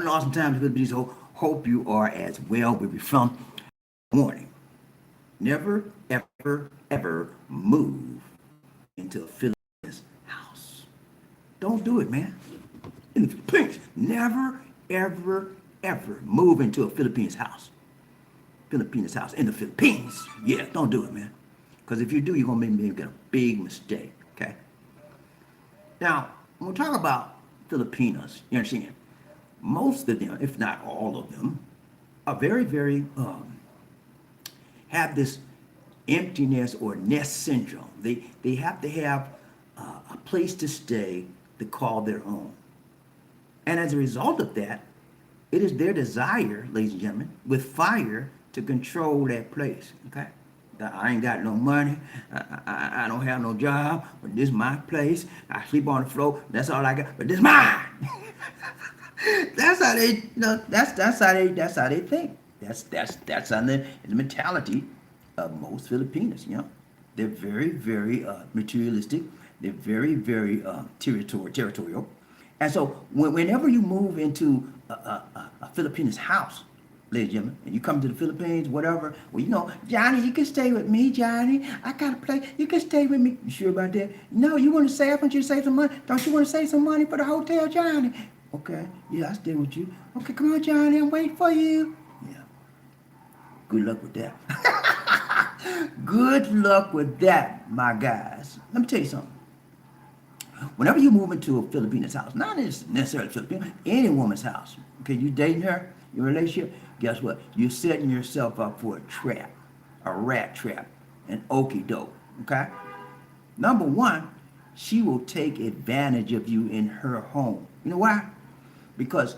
an awesome time, Philippines. Hope you are as well where you're from. Warning: never, ever move into a Philippines house. Don't do it, man. In the Philippines, never, ever move into a Philippines house. Filipinas house in the Philippines. Yeah, don't do it, man. Because if you do, you're gonna make a big mistake. Okay. Now, when we talk about Filipinos, you understand? Most of them, if not all of them, are very have this emptiness or nest syndrome. They have to have a place to stay to call their own. And as a result of that, it is their desire, ladies and gentlemen, with fire to control that place. Okay? I ain't got no money. I don't have no job, but this is my place. I sleep on the floor. That's all I got. But this is mine. That's how they, that's how they think. That's on the mentality of most Filipinos. They're very materialistic. They're very territorial. And so whenever you move into a Filipino's house, ladies and gentlemen, and you come to the Philippines, whatever, well, Johnny, you can stay with me, Johnny. I got a place. You can stay with me. You sure about that? No, you want to save? I want you to save some money. Don't you want to save some money for the hotel, Johnny? Okay, yeah, I stay with you. Okay, come on, Johnny, I'm waiting for you. Yeah, good luck with that. Good luck with that, my guys. Let me tell you something. Whenever you move into a Filipina's house, not necessarily Filipino, any woman's house, okay, you dating her, your relationship, guess what? You're setting yourself up for a trap, a rat trap, an okie doke, okay? Number one, she will take advantage of you in her home. You know why? Because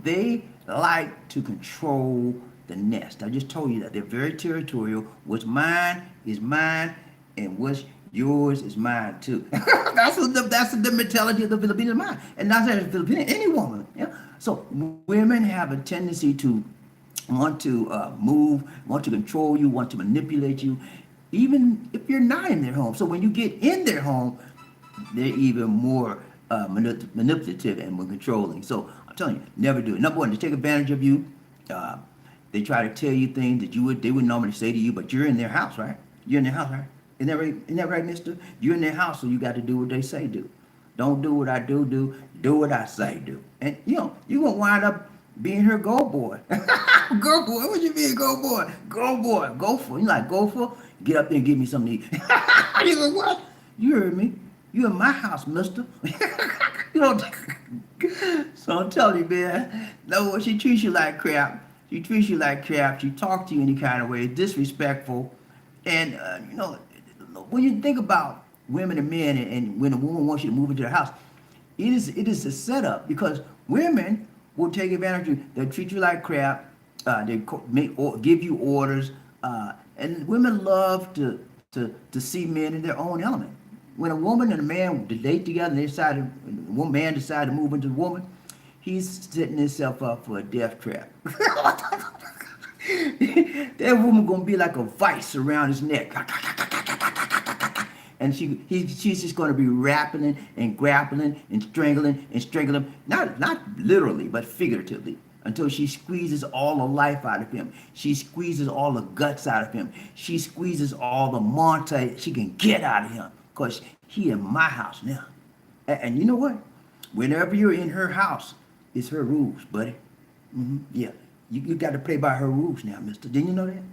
they like to control the nest. I just told you that they're very territorial. What's mine is mine, and what's yours is mine too. that's the mentality of the Filipino mind, and not just Filipino, any woman. Yeah. So women have a tendency to want to move, want to control you, want to manipulate you, even if you're not in their home. So when you get in their home, they're even more manipulative and more controlling. So I'm telling you, never do it. Number one, they take advantage of you. They try to tell you things that they would normally say to you, but you're in their house, right? You're in their house, right? Isn't that right, mister? You're in their house, so you got to do what they say do. Don't do what I do what I say do. And, you're going to wind up being her go boy. Go boy, what you mean go boy? Go boy, go for. You like go for? Get up there and give me something to eat. You like, what? You heard me. You in my house, mister. you know, so I'm telling you, man, no, she treats you like crap. She treats you like crap. She talks to you any kind of way, disrespectful. And, when you think about women and men, and when a woman wants you to move into their house, it is a setup, because women will take advantage of you. They'll treat you like crap. They give you orders, and women love to see men in their own element. When a woman and a man date together, and one man decide to move into the woman, he's setting himself up for a death trap. That woman gonna be like a vice around his neck. And she's just going to be rapping and grappling and strangling him, not literally, but figuratively, until she squeezes all the life out of him. She squeezes all the guts out of him. She squeezes all the monte she can get out of him, because he in my house now. And you know what? Whenever you're in her house, it's her rules, buddy. Yeah, you got to play by her rules now, mister. Didn't you know that?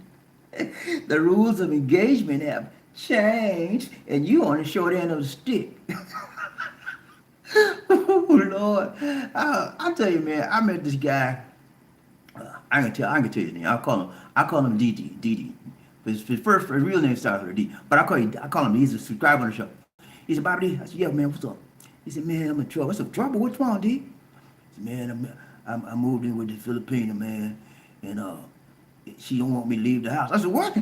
The rules of engagement have changed, and you on the short end of the stick. Oh Lord, I'll tell you, man. I met this guy. I can tell you his name. I call him DD. His real name starts with a D, but I call him. He's a subscriber on the show. He said, "BobbieD." I said, "Yeah, man, what's up?" He said, "Man, I'm in trouble." I said, "Trouble? What's wrong, D?" He said, "Man, I moved in with this Filipina, man, and she don't want me to leave the house." I said, "What?"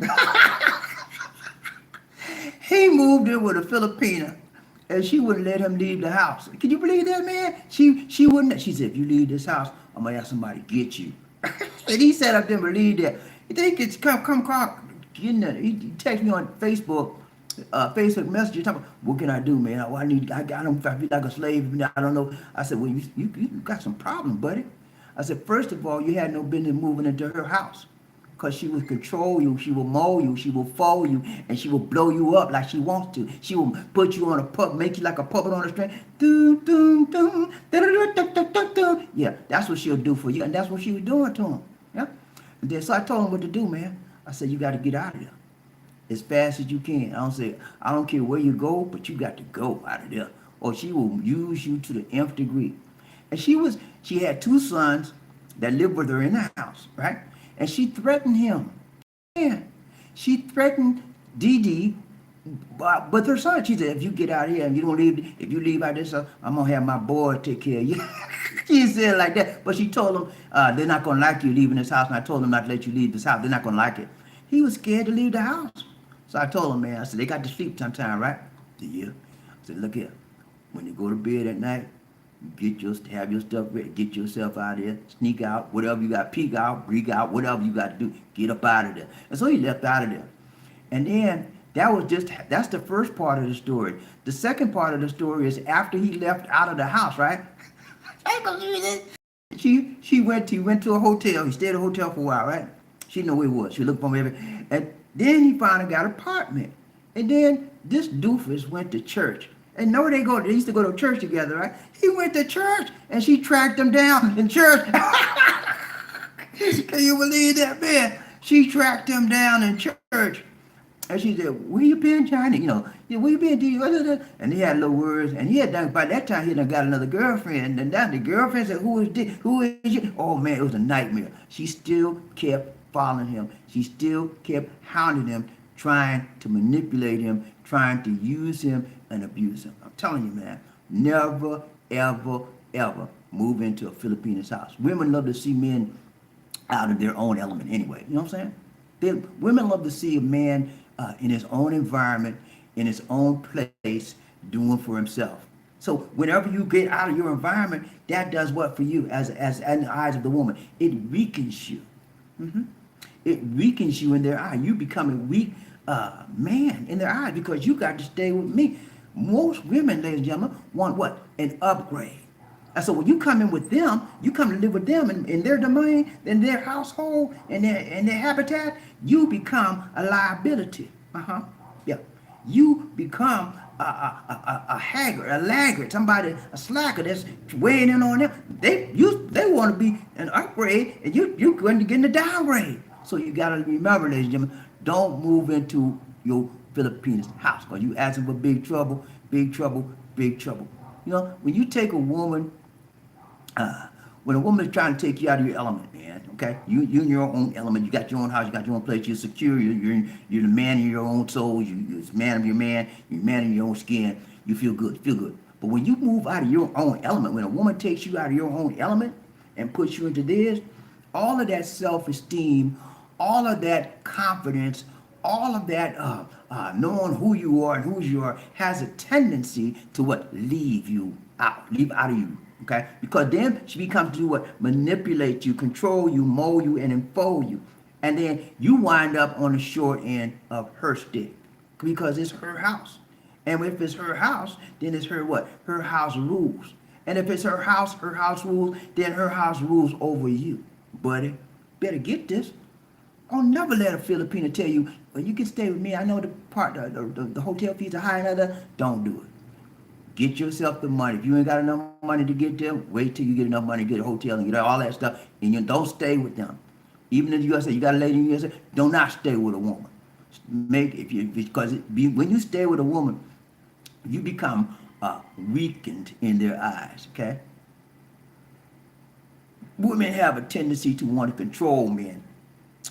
He moved in with a Filipina, and she wouldn't let him leave the house. Can you believe that, man? She wouldn't. She said, "If you leave this house, I'm gonna have somebody get you." And he said, "I didn't believe that." He think it's come, getting that. He texted me on Facebook Messenger, talking about, "What can I do, man? I don't feel like a slave. I don't know." I said, "Well, you got some problems, buddy." I said, first of all, you had no business moving into her house. Because she will control you, she will mold you, she will fold you, and she will blow you up like she wants to. She will put you on a puppet, make you like a puppet on a string. Doom, doom, doom, da-da-da-da-da-da-da. Yeah, that's what she'll do for you, and that's what she was doing to him. Yeah. And then so I told him what to do, man. I said, you got to get out of there as fast as you can. I don't care where you go, but you got to go out of there, or she will use you to the nth degree. And she had two sons that lived with her in the house, right? And she threatened him. Yeah. She threatened Dee with her son. She said, if you get out here and you don't leave, if you leave out this, I'm going to have my boy take care of you. She said it like that. But she told them, they're not going to like you leaving this house. And I told them not to let you leave this house. They're not going to like it. He was scared to leave the house. So I told him, man, I said, they got to sleep sometime, right? Yeah. I said, look here. When you go to bed at night, have your stuff ready, get yourself out of there, sneak out, whatever you got, peek out, break out, whatever you got to do, get up out of there. And so he left out of there. And then that's the first part of the story. The second part of the story is after he left out of the house, right? He went to a hotel. He stayed at a hotel for a while, right? She didn't know where he was. She looked for him, and then he finally got an apartment. And then this doofus went to church. And know they used to go to church together, right? He went to church and she tracked him down in church. Can you believe that, man? She tracked him down in church. And she said, where you been, Johnny? Where you been? And he had little words. And he had done, by that time, he had got another girlfriend. And then the girlfriend said, who is this? Who is you? Oh, man, it was a nightmare. She still kept following him. She still kept hounding him, trying to manipulate him, trying to use him and abuse him. I'm telling you, man, never, ever, ever move into a Filipina's house. Women love to see men out of their own element anyway. You know what I'm saying? Women love to see a man in his own environment, in his own place, doing for himself. So whenever you get out of your environment, that does what for you as in the eyes of the woman? It weakens you. Mm-hmm. It weakens you in their eye. You become a weak man in their eyes because you got to stay with me. Most women, ladies and gentlemen, want what? An upgrade. And so when you come in with them, you come to live with them in their domain, in their household, in their habitat, you become a liability. Yeah. You become a haggard, a laggard, somebody, a slacker that's weighing in on them. They want to be an upgrade, and you're going to get a downgrade. So you got to remember, ladies and gentlemen, don't move into your Filipinas house because you asking for big trouble, big trouble, big trouble. When you take a woman, when a woman is trying to take you out of your element, man, okay? You in your own element. You got your own house. You got your own place. You're secure. You're the man in your own soul. You're the man of your man. You're the man in your own skin. You feel good. Feel good. But when you move out of your own element, when a woman takes you out of your own element and puts you into theirs, all of that self-esteem, all of that confidence, all of that knowing who you are and whose you are has a tendency to leave out of you, okay? Because then she becomes to manipulate you, control you, mold you, and enfold you. And then you wind up on the short end of her stick because it's her house. And if it's her house, then it's her Her house rules. And if it's her house rules, then her house rules over you. Buddy, better get this. I'll never let a Filipina tell you, well, you can stay with me. I know the hotel fees are high and other. Don't do it. Get yourself the money. If you ain't got enough money to get there, wait till you get enough money to get a hotel and get all that stuff. And you don't stay with them. Even if you got a lady in USA, do not stay with a woman. When you stay with a woman, you become weakened in their eyes. Okay. Women have a tendency to want to control men,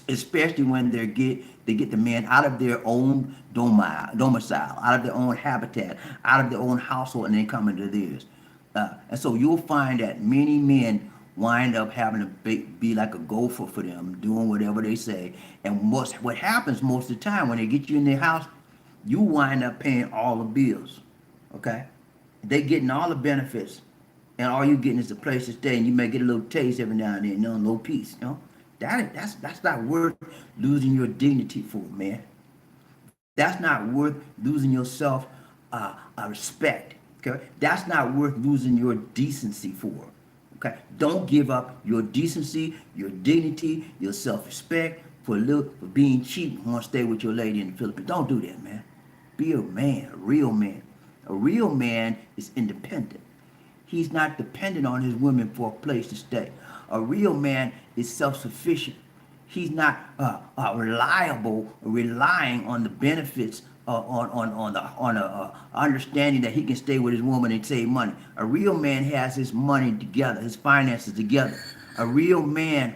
especially when they get the man out of their own domicile, out of their own habitat, out of their own household, and then come into theirs. And so you'll find that many men wind up having to be like a gopher for them, doing whatever they say. And what happens most of the time when they get you in their house, you wind up paying all the bills. Okay? They getting all the benefits, and all you getting is a place to stay, and you may get a little taste every now and then, no peace, That's not worth losing your dignity for, man. That's not worth losing your self respect. Okay, that's not worth losing your decency for. Okay? Don't give up your decency, your dignity, your self-respect for being cheap and want to stay with your lady in the Philippines. Don't do that, man. Be a man, a real man. A real man is independent. He's not dependent on his women for a place to stay. A real man is self-sufficient. He's not relying on the benefits, on understanding that he can stay with his woman and save money. A real man has his money together, his finances together. A real man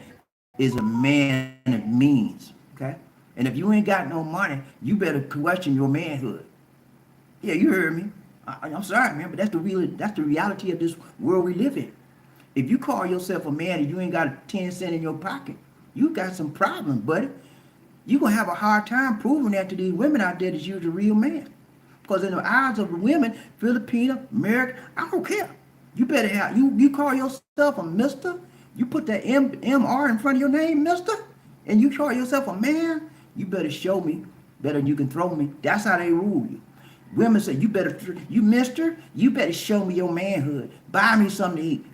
is a man of means. Okay, and if you ain't got no money, you better question your manhood. Yeah, you heard me. I'm sorry, man, but that's the reality of this world we live in. If you call yourself a man and you ain't got 10 cents in your pocket, you got some problems, buddy. You're going to have a hard time proving that to these women out there that you're the real man. Because in the eyes of the women, Filipina, American, I don't care. You better have, you call yourself a mister, you put that MR in front of your name, mister, and you call yourself a man, you better show me better than you can throw me. That's how they rule you. Women say, you mister, you better show me your manhood. Buy me something to eat.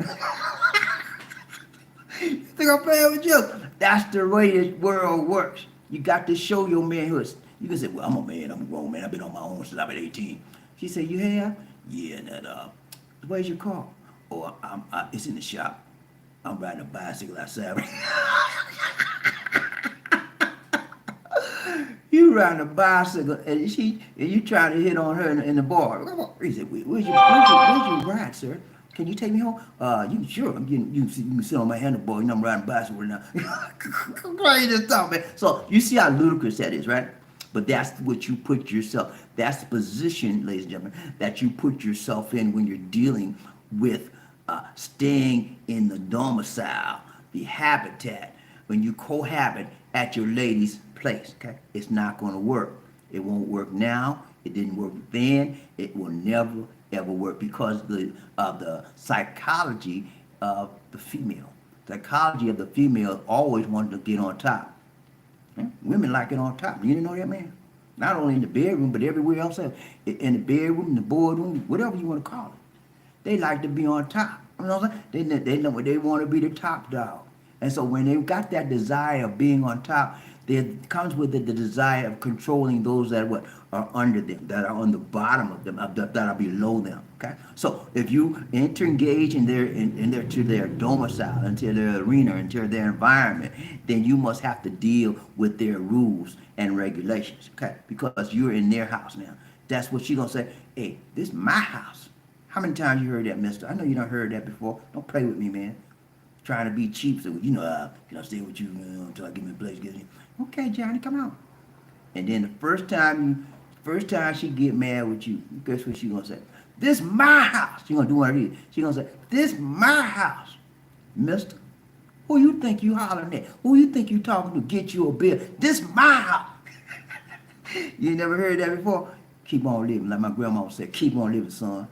You think I'm playing with you? That's the way this world works. You got to show your manhood. You can say, well, I'm a man, I'm a grown man, I've been on my own since I've been 18. She said, you have? Yeah, and that, where's your car? Oh, it's in the shop. I'm riding a bicycle outside. You riding a bicycle and you trying to hit on her in the bar. He said, where's your ride, sir? Can you take me home? You sure? You can sit on my handlebar. You know I'm riding a bicycle right now. Crazy stuff, man. So you see how ludicrous that is, right? But that's what you put yourself. That's the position, ladies and gentlemen, that you put yourself in when you're dealing with staying in the domicile, the habitat, when you cohabit at your lady's place. Okay, it's not going to work. It won't work now. It didn't work then. It will never ever work because of the psychology of the female. Psychology of the female always wanted to get on top. Women like it on top. You didn't know that, man? Not only in the bedroom, but everywhere else. In the bedroom, in the boardroom, whatever you want to call it. They like to be on top. You know what I'm saying? They know what they want to be, the top dog. And so when they've got that desire of being on top, there comes with it the desire of controlling those that are under them, that are on the bottom of them, that are below them. Okay, so if you engage in their domicile, into their arena, into their environment, then you must have to deal with their rules and regulations. Okay, because you're in their house now. That's what she's gonna say. Hey, this is my house. How many times you heard that, mister? I know you done heard that before. Don't play with me, man. Trying to be cheap, so can I stay with you until I get me a place? Okay, Johnny, come on. And then the first time she get mad with you, guess what she gonna say? This my house. She gonna do one of these. She gonna say, this my house, mister. Who you think you hollering at? Who you think you talking to get you a bill? This my house. You never heard that before? Keep on living, like my grandma said. Keep on living, son.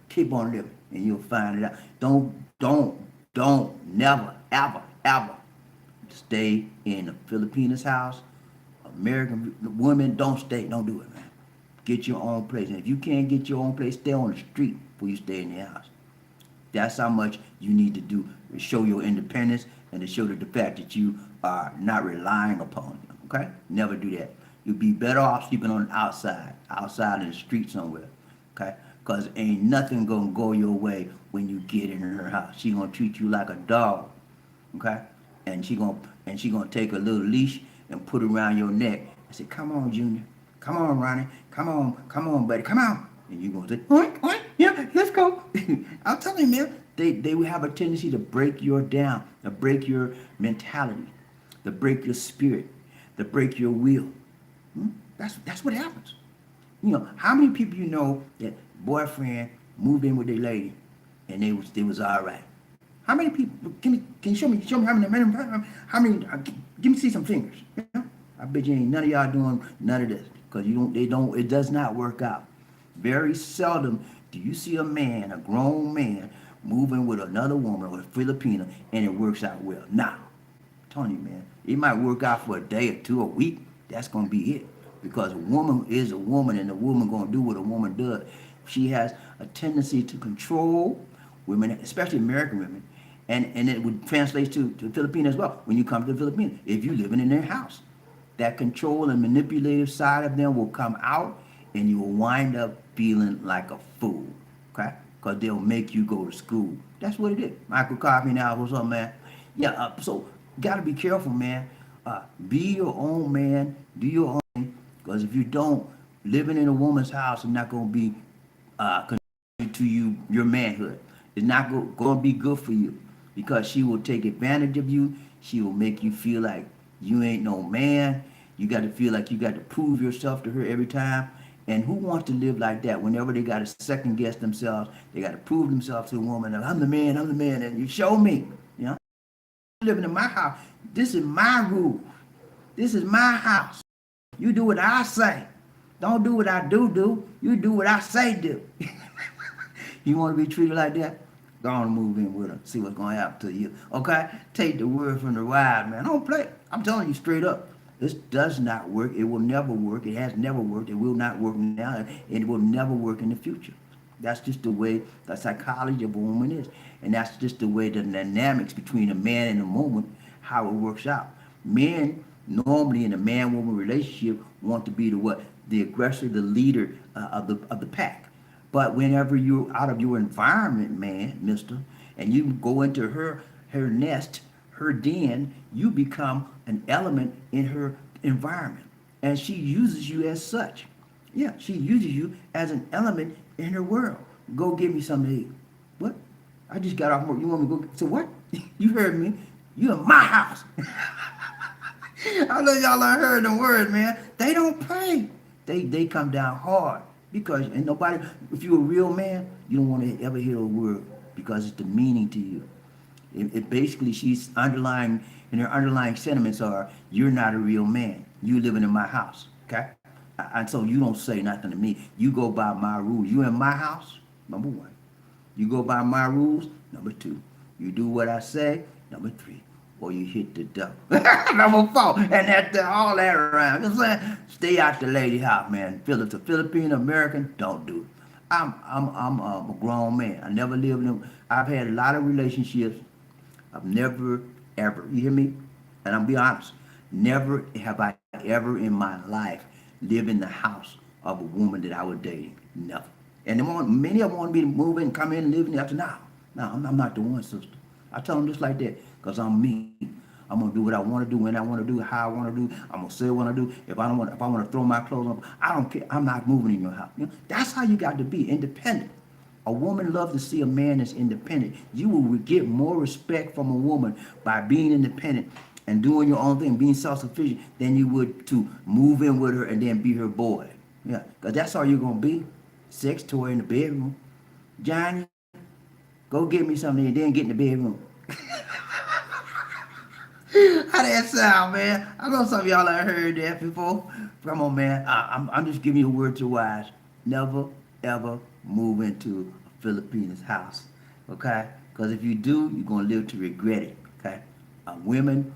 Keep on living, and you'll find it out. Don't, never, ever stay in a Filipina's house. American women, don't do it, man. Get your own place. And if you can't get your own place, stay on the street before you stay in the house. That's how much you need to do to show your independence and to show the fact that you are not relying upon them, okay? Never do that. You'll be better off sleeping on the outside in the street somewhere, okay? Because ain't nothing going to go your way when you get in her house. She going to treat you like a dog, okay? And she going to take a little leash and put it around your neck and say, come on, Junior. Come on, Ronnie. Come on, buddy. Come on. And you're going to say, what? Yeah, let's go. I'm telling you, man, they will have a tendency to break you down, to break your mentality, to break your spirit, to break your will. That's what happens. You know, how many people you know that boyfriend moved in with their lady and they was all right? How many people? Can you show me how many? Give me see some fingers. You know? I bet you ain't none of y'all doing none of this because it does not work out. Very seldom do you see a man, a grown man, moving with another woman or a Filipina and it works out well. Now, I'm telling you, man, it might work out for a day or two, a week. That's gonna be it. Because a woman is a woman and a woman gonna do what a woman does. She has a tendency to control women, especially American women, And it would translate to Filipino as well. When you come to the Philippines, if you're living in their house, that control and manipulative side of them will come out, and you will wind up feeling like a fool, okay? Because they'll make you go to school. That's what it is. Michael Coffee now, what's up, man? Yeah, so got to be careful, man. Be your own man. Do your own thing. Because if you don't, living in a woman's house is not going to be contributing to your manhood. It's not going to be good for you, because she will take advantage of you. She will make you feel like you ain't no man. You got to feel like you got to prove yourself to her every time. And who wants to live like that? Whenever they got to second guess themselves, they got to prove themselves to a woman. I'm the man, and you show me. You know, living in my house. This is my rule. This is my house. You do what I say. Don't do what I do. You do what I say do. You want to be treated like that? Go on and move in with her. See what's going to happen to you. Okay? Take the word from the wise man. Don't play. I'm telling you straight up. This does not work. It will never work. It has never worked. It will not work now. And it will never work in the future. That's just the way the psychology of a woman is. And that's just the way the dynamics between a man and a woman, how it works out. Men, normally in a man-woman relationship, want to be the what? The aggressor, the leader of the pack. But whenever you're out of your environment, man, mister, and you go into her nest, her den, you become an element in her environment. And she uses you as such. Yeah, she uses you as an element in her world. Go get me something to eat. What? I just got off work. You want me to go? So what? You heard me. You in my house. I know y'all done heard the word, man. They don't play. They come down hard. Because ain't nobody, if you're a real man, you don't want to ever hear a word, because it's the meaning to you. It basically, she's underlying, and her underlying sentiments are, you're not a real man. You living in my house, okay? And so you don't say nothing to me. You go by my rules. You in my house, number one. You go by my rules, number two. You do what I say, number three. Or you hit the dough. Number four. And that's all that around. You know what I'm saying? Stay out the lady house, man. It's a Filipino American, don't do it. I'm a grown man. I never lived in. I've had a lot of relationships. I've never ever. You hear me? And I'm be honest. Never have I ever in my life lived in the house of a woman that I was dating. Never. And many of them want me to move in, come in, and live in after now. No, I'm not the one, sister. I tell them just like that, because I'm me. I'm gonna do what I want to do, when I want to do, how I want to do. I'm gonna say what I do. If I want to throw my clothes on, I don't care. I'm not moving in your house. You know, that's how you got to be independent. A woman loves to see a man that's independent. You will get more respect from a woman by being independent and doing your own thing, being self-sufficient, than you would to move in with her and then be her boy. Yeah, because that's all you're gonna be. Sex toy in the bedroom. Johnny, go get me something and then get in the bedroom. How that sound, man? I know some of y'all have heard that before. Come on, man. I'm just giving you a word to wise. Never, ever move into a Filipina's house, okay? Because if you do, you're going to live to regret it, okay? Women,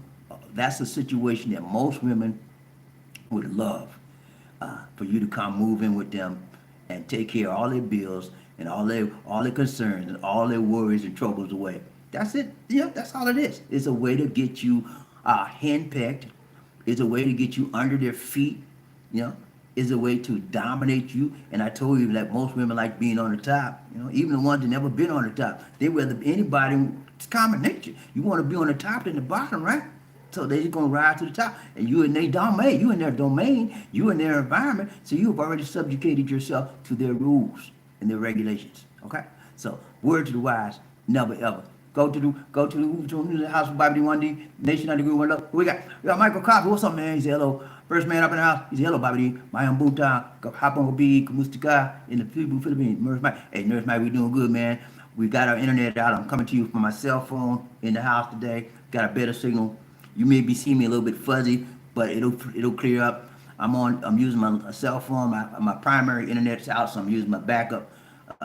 that's a situation that most women would love, for you to come move in with them and take care of all their bills and all their concerns and all their worries and troubles away. That's it. Yeah, that's all it is. It's a way to get you henpecked. It's a way to get you under their feet. You know, it's a way to dominate you. And I told you that most women like being on the top. You know, even the ones that never been on the top, they rather anybody. It's common nature. You want to be on the top than the bottom, right? So they're just gonna rise to the top, and you in their domain. You in their domain. You in their environment. So you've already subjugated yourself to their rules and their regulations. Okay. So word to the wise: never ever. Go to the house of BobbieD 1D, Nation under the One Love. We got Michael Coffee. What's up, man? He said hello. First man up in the house. He said hello, BobbieD. Mayang Buta. Hop on B. Kamustika in the Philippines. Nurse Mike. Hey, Nurse Mike, we doing good, man. We got our internet out. I'm coming to you from my cell phone in the house today. Got a better signal. You may be seeing me a little bit fuzzy, but it'll clear up. I'm using my cell phone. My primary internet's out, so I'm using my backup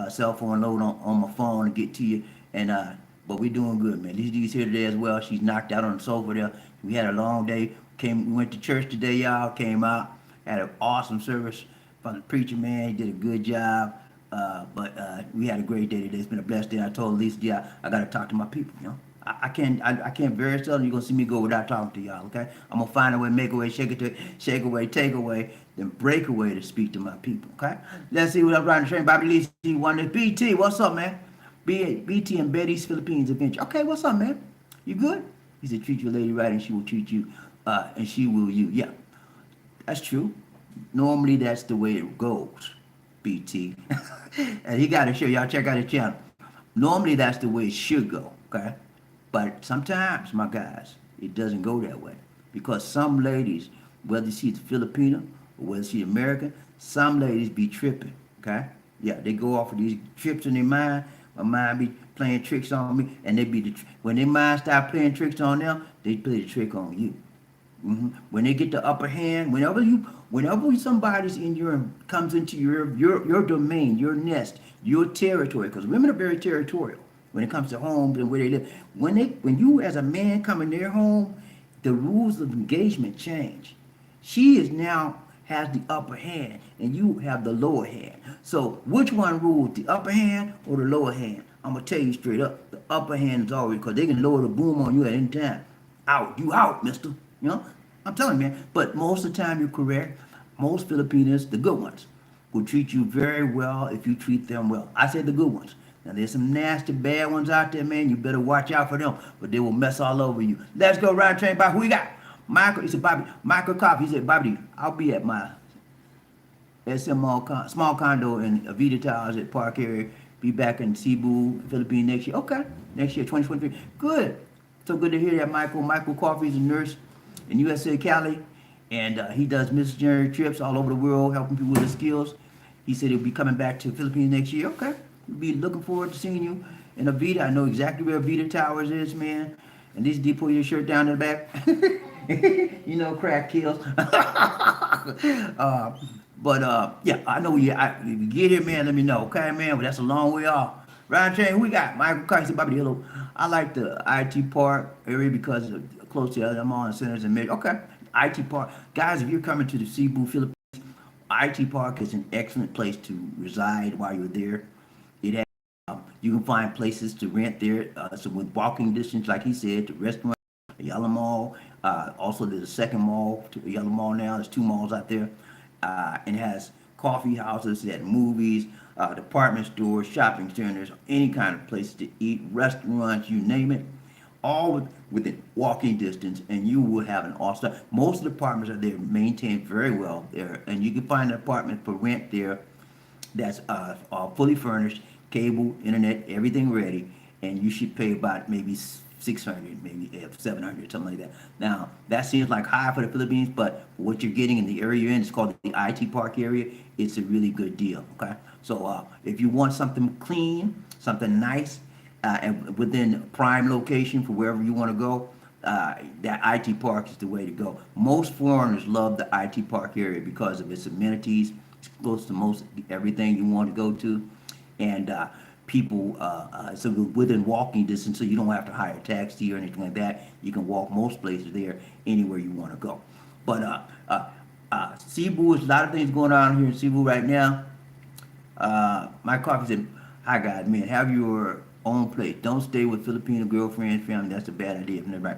cell phone load on my phone to get to you. And but we're doing good, man. These here today as well. She's knocked out on the sofa there. We had a long day. We went to church today, y'all. Came out, had an awesome service from the preacher, man. He did a good job. But we had a great day today. It's been a blessed day. I told Lisa, yeah, I got to talk to my people, you know. I can't very seldom you're gonna see me go without talking to y'all, okay? I'm gonna find a way, make a way, shake away, take away, then break away to speak to my people, okay? Let's see what I'm trying to train. BobbieD, see one is BT. What's up, man? BT and Betty's Philippines Adventure. Okay, what's up, man? You good? He said, treat your lady right and she will treat you, and she will you. Yeah, that's true. Normally that's the way it goes, BT. And he got to show y'all, check out his channel. Normally that's the way it should go, okay? But sometimes, my guys, it doesn't go that way. Because some ladies, whether she's Filipina or whether she's American, some ladies be tripping, okay? Yeah, they go off of these trips in their mind. My mind be playing tricks on me, and they be when their mind start playing tricks on them, they play the trick on you. When they get the upper hand, whenever somebody's in your comes into your domain, your nest, your territory, because women are very territorial when it comes to homes and where they live. When you as a man come in their home, the rules of engagement change. She is now has the upper hand and you have the lower hand. So which one rules, the upper hand or the lower hand? I'm gonna tell you straight up, the upper hand is always, because they can lower the boom on you at any time. Out, you out, mister. You know, I'm telling you, man. But most of the time you're correct. Most Filipinos, the good ones, will treat you very well if you treat them well. I said the good ones. Now there's some nasty bad ones out there, man. You better watch out for them, but they will mess all over you. Let's go ride train by. Who we got? Michael. He said, Bobby. Michael Coffee. He said, Bobby, I'll be at my small condo in Avita Towers at Park area. Be back in Cebu, Philippines next year. Okay, next year, 2023. Good. So good to hear that, Michael. Michael Coffee is a nurse in USA Cali, and he does missionary trips all over the world, helping people with their skills. He said he'll be coming back to the Philippines next year. Okay. We'll be looking forward to seeing you in Avita. I know exactly where Avita Towers is, man. And this D, pull your shirt down in the back. You know, crack kills. Yeah, I know if you get here, man, let me know. Okay, man, but that's a long way off. Ryan Chain, who we got? Michael Carson, Bobby Hello. I like the IT Park area because it's close to the other mall and centers and maybe. Okay, IT Park. Guys, if you're coming to the Cebu, Philippines, IT Park is an excellent place to reside while you're there. It has, you can find places to rent there. So with walking distance, like he said, the restaurant, a Yellow Mall. Also, there's a second mall, to a Yellow Mall now. There's two malls out there. And it has coffee houses, it has movies, department stores, shopping centers, any kind of place to eat, restaurants, you name it. All within walking distance, and you will have an awesome. Most of the apartments are there, maintained very well there, and you can find an apartment for rent there that's fully furnished, cable, internet, everything ready, and you should pay about maybe 600, maybe 700, something like that. Now, that seems like high for the Philippines, but what you're getting in the area you're in, it's called the IT Park area, it's a really good deal, okay? So if you want something clean, something nice, and within prime location for wherever you want to go, that IT Park is the way to go. Most foreigners love the IT Park area because of its amenities. It's close to most everything you want to go to, and people, so within walking distance, so you don't have to hire a taxi or anything like that. You can walk most places there, anywhere you want to go. But Cebu, is a lot of things going on here in Cebu right now. My coffee said, hi guys, man, have your own place. Don't stay with Filipino girlfriends, family. That's a bad idea. Right?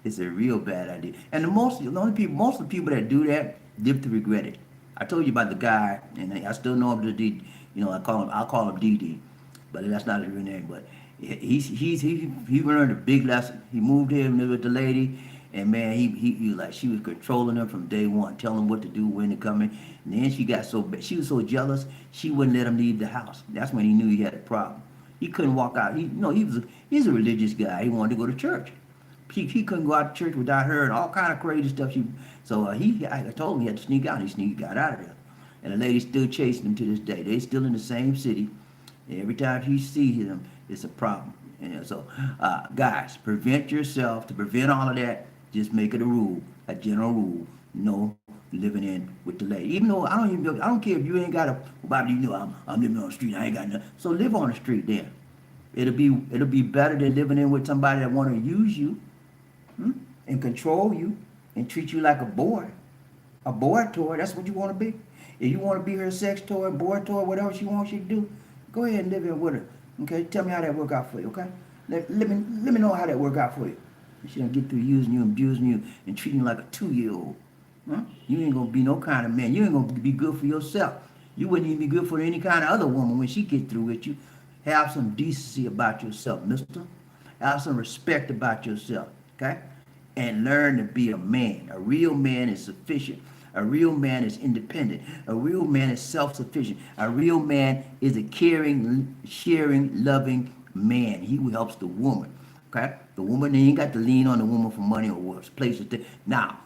It's a real bad idea. And most of the people that do that live to regret it. I told you about the guy, and I still know him to D. You know, I'll call him DD, but that's not his real name. But he learned a big lesson. He moved here, lived with the lady, and man, he like she was controlling him from day one, telling him what to do, when to come in. And then she got so bad, she was so jealous, she wouldn't let him leave the house. That's when he knew he had a problem. He couldn't walk out. He's a religious guy. He wanted to go to church. He couldn't go out to church without her and all kind of crazy stuff. I told him he had to sneak out. He got out of there. And the lady's still chasing him to this day. They still in the same city. And every time she sees him, it's a problem. And so, guys, prevent yourself. To prevent all of that, just make it a rule, a general rule. No living in with the lady. Even though I don't care if you ain't got I'm living on the street. I ain't got nothing. So live on the street then. It'll be better than living in with somebody that want to use you, and control you and treat you like a boy toy. That's what you want to be. If you want to be her sex toy, boy toy, whatever she wants you to do, go ahead and live in with her. Okay, tell me how that work out for you. Okay, Let me know how that work out for you. She don't get through using you, abusing you, and treating you like a 2-year-old. Huh? You ain't gonna be no kind of man. You ain't gonna be good for yourself. You wouldn't even be good for any kind of other woman when she get through with you. Have some decency about yourself, mister. Have some respect about yourself, okay? And learn to be a man. A real man is sufficient. A real man is independent. A real man is self-sufficient. A real man is a caring, sharing, loving man. He who helps the woman. Okay? The woman, they ain't got to lean on the woman for money or places. Now,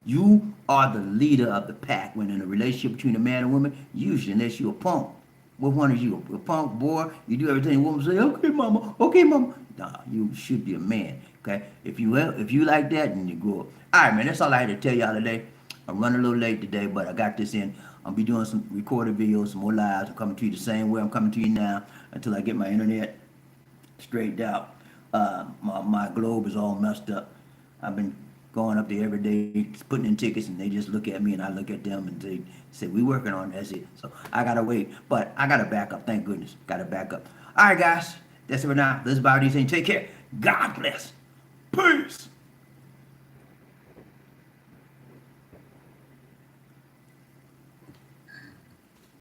you are the leader of the pack. When in a relationship between a man and woman, usually, unless you're a punk. What one is you? A punk boy? You do everything the woman say, okay, mama, okay, mama. Nah, you should be a man. Okay? If you like that, then you grow up. All right, man, that's all I had to tell y'all today. I'm running a little late today, but I got this in. I'll be doing some recorded videos, some more lives. I'm coming to you the same way I'm coming to you now until I get my internet straightened out. My globe is all messed up. I've been going up there every day, putting in tickets, and they just look at me, and I look at them, and they say, we working on it. That's it. So I got to wait. But I got to back up. Thank goodness. Got to back up. All right, guys. That's it for now. This is BobbieD saying take care. God bless. Peace.